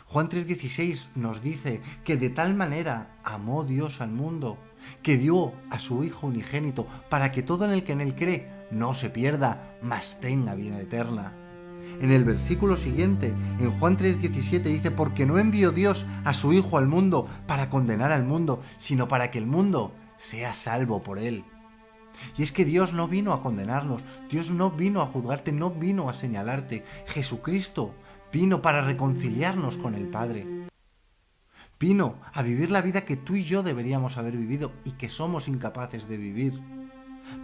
Juan 3:16 nos dice que de tal manera amó Dios al mundo, que dio a su Hijo unigénito, para que todo el que en él cree no se pierda, mas tenga vida eterna. En el versículo siguiente, en Juan 3:17 dice, porque no envió Dios a su Hijo al mundo para condenar al mundo, sino para que el mundo sea salvo por él. Y es que Dios no vino a condenarnos, Dios no vino a juzgarte, no vino a señalarte. Jesucristo vino para reconciliarnos con el Padre. Vino a vivir la vida que tú y yo deberíamos haber vivido y que somos incapaces de vivir.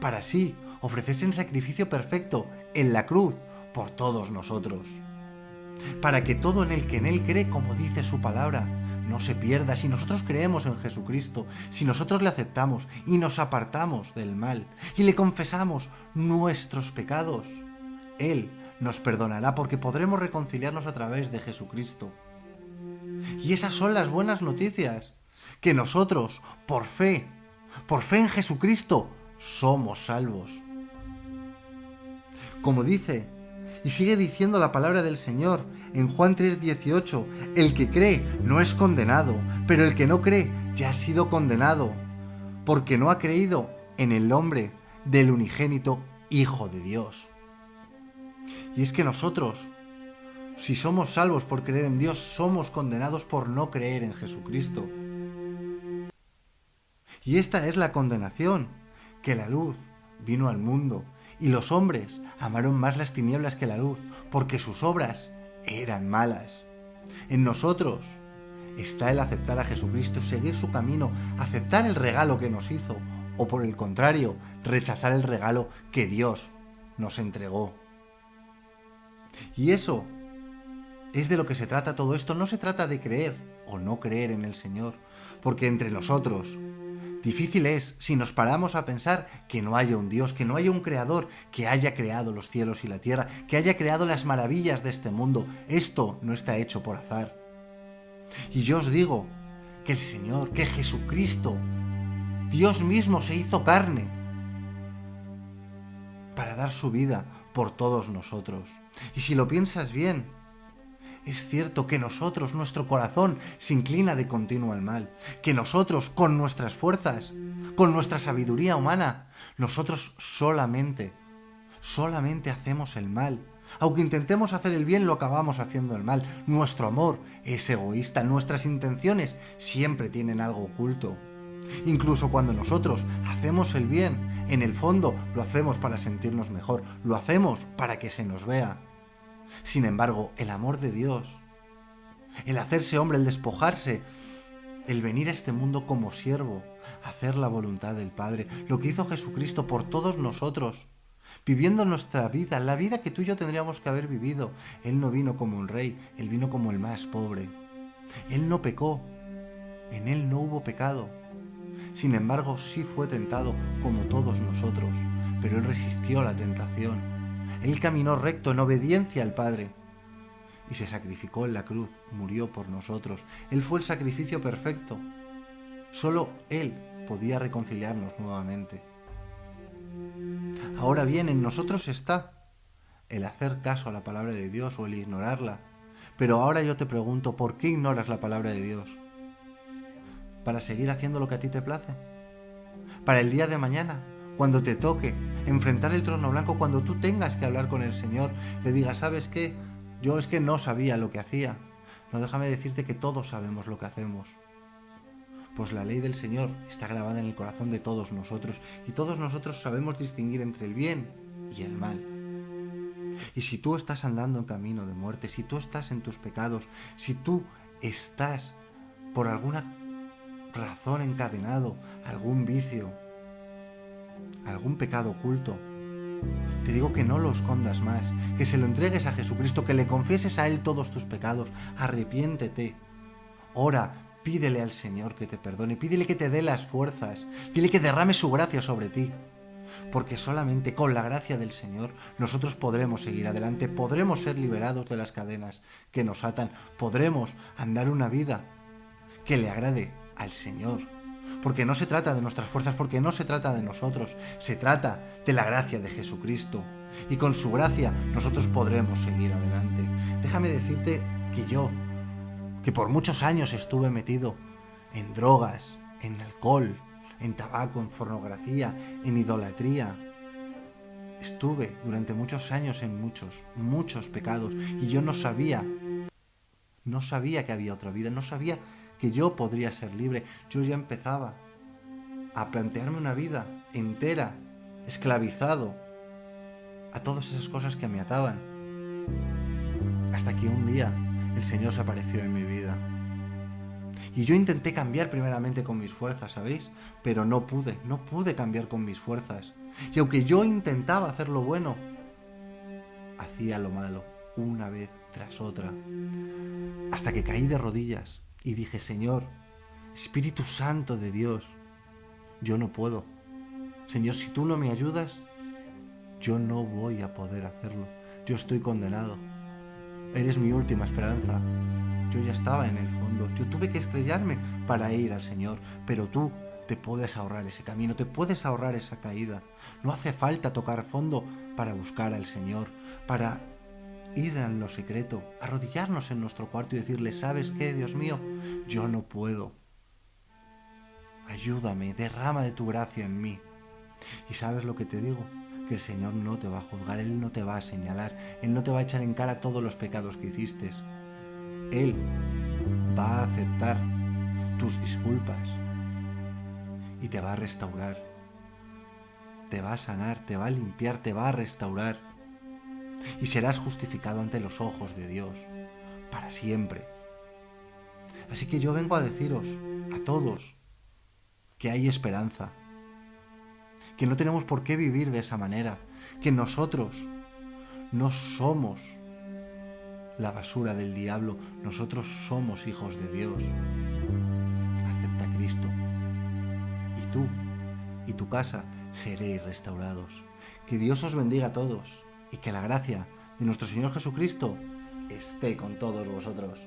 Para así ofrecerse en sacrificio perfecto en la cruz por todos nosotros. Para que todo en el que en él cree, como dice su palabra, no se pierda. Si nosotros creemos en Jesucristo, si nosotros le aceptamos y nos apartamos del mal y le confesamos nuestros pecados, Él nos perdonará porque podremos reconciliarnos a través de Jesucristo. Y esas son las buenas noticias, que nosotros, por fe en Jesucristo, somos salvos. Como dice, y sigue diciendo la palabra del Señor en Juan 3:18, el que cree no es condenado, pero el que no cree ya ha sido condenado, porque no ha creído en el nombre del unigénito Hijo de Dios. Y es que nosotros, si somos salvos por creer en Dios, somos condenados por no creer en Jesucristo. Y esta es la condenación, que la luz vino al mundo, y los hombres amaron más las tinieblas que la luz, porque sus obras eran malas. En nosotros está el aceptar a Jesucristo, seguir su camino, aceptar el regalo que nos hizo, o por el contrario, rechazar el regalo que Dios nos entregó. Y eso es de lo que se trata todo esto. No se trata de creer o no creer en el Señor, porque entre nosotros difícil es si nos paramos a pensar que no haya un Dios, que no haya un creador que haya creado los cielos y la tierra, que haya creado las maravillas de este mundo. Esto no está hecho por azar. Y yo os digo que el Señor, que Jesucristo, Dios mismo se hizo carne para dar su vida por todos nosotros. Y si lo piensas bien, es cierto que nosotros, nuestro corazón, se inclina de continuo al mal, que nosotros, con nuestras fuerzas, con nuestra sabiduría humana, nosotros solamente hacemos el mal. Aunque intentemos hacer el bien, lo acabamos haciendo el mal. Nuestro amor es egoísta, nuestras intenciones siempre tienen algo oculto. Incluso cuando nosotros hacemos el bien, en el fondo lo hacemos para sentirnos mejor, lo hacemos para que se nos vea. Sin embargo, el amor de Dios, el hacerse hombre, el despojarse, el venir a este mundo como siervo, hacer la voluntad del Padre, lo que hizo Jesucristo por todos nosotros, viviendo nuestra vida, la vida que tú y yo tendríamos que haber vivido. Él no vino como un rey, Él vino como el más pobre. Él no pecó, en Él no hubo pecado. Sin embargo, sí fue tentado como todos nosotros, pero Él resistió la tentación. Él caminó recto en obediencia al Padre y se sacrificó en la cruz, murió por nosotros. Él fue el sacrificio perfecto. Solo Él podía reconciliarnos nuevamente. Ahora bien, en nosotros está el hacer caso a la palabra de Dios o el ignorarla. Pero ahora yo te pregunto, ¿por qué ignoras la palabra de Dios? ¿Para seguir haciendo lo que a ti te place? ¿Para el día de mañana, cuando te toque enfrentar el trono blanco, cuando tú tengas que hablar con el Señor, le digas, ¿sabes qué? Yo es que no sabía lo que hacía. No, déjame decirte que todos sabemos lo que hacemos. Pues la ley del Señor está grabada en el corazón de todos nosotros, y todos nosotros sabemos distinguir entre el bien y el mal. Y si tú estás andando en camino de muerte, si tú estás en tus pecados, si tú estás por alguna razón encadenado a algún vicio, a algún pecado oculto, te digo que no lo escondas más, que se lo entregues a Jesucristo, que le confieses a Él todos tus pecados, arrepiéntete, ora, pídele al Señor que te perdone, pídele que te dé las fuerzas, pídele que derrame su gracia sobre ti, porque solamente con la gracia del Señor nosotros podremos seguir adelante, podremos ser liberados de las cadenas que nos atan, podremos andar una vida que le agrade al Señor, porque no se trata de nuestras fuerzas, porque no se trata de nosotros, se trata de la gracia de Jesucristo, y con su gracia nosotros podremos seguir adelante. Déjame decirte que yo, que por muchos años estuve metido en drogas, en alcohol, en tabaco, en pornografía, en idolatría. Estuve durante muchos años en muchos pecados y yo no sabía que había otra vida, no sabía que yo podría ser libre. Yo ya empezaba a plantearme una vida entera, esclavizado a todas esas cosas que me ataban. Hasta que un día el Señor se apareció en mi vida. Y yo intenté cambiar primeramente con mis fuerzas, ¿sabéis? Pero no pude cambiar con mis fuerzas. Y aunque yo intentaba hacer lo bueno, hacía lo malo, una vez tras otra. Hasta que caí de rodillas y dije, Señor, Espíritu Santo de Dios, yo no puedo. Señor, si tú no me ayudas, yo no voy a poder hacerlo. Yo estoy condenado. Eres mi última esperanza. Yo ya estaba en el fondo. Yo tuve que estrellarme para ir al Señor. Pero tú te puedes ahorrar ese camino, te puedes ahorrar esa caída. No hace falta tocar fondo para buscar al Señor, para ir en lo secreto, arrodillarnos en nuestro cuarto y decirle, ¿sabes qué, Dios mío? Yo no puedo. Ayúdame, derrama de tu gracia en mí. ¿Y sabes lo que te digo? Que el Señor no te va a juzgar, Él no te va a señalar, Él no te va a echar en cara todos los pecados que hiciste. Él va a aceptar tus disculpas y te va a restaurar, te va a sanar, te va a limpiar, te va a restaurar y serás justificado ante los ojos de Dios para siempre. Así que yo vengo a deciros a todos que hay esperanza, que no tenemos por qué vivir de esa manera, que nosotros no somos la basura del diablo, nosotros somos hijos de Dios. Acepta a Cristo y tú y tu casa seréis restaurados. Que Dios os bendiga a todos y que la gracia de nuestro Señor Jesucristo esté con todos vosotros.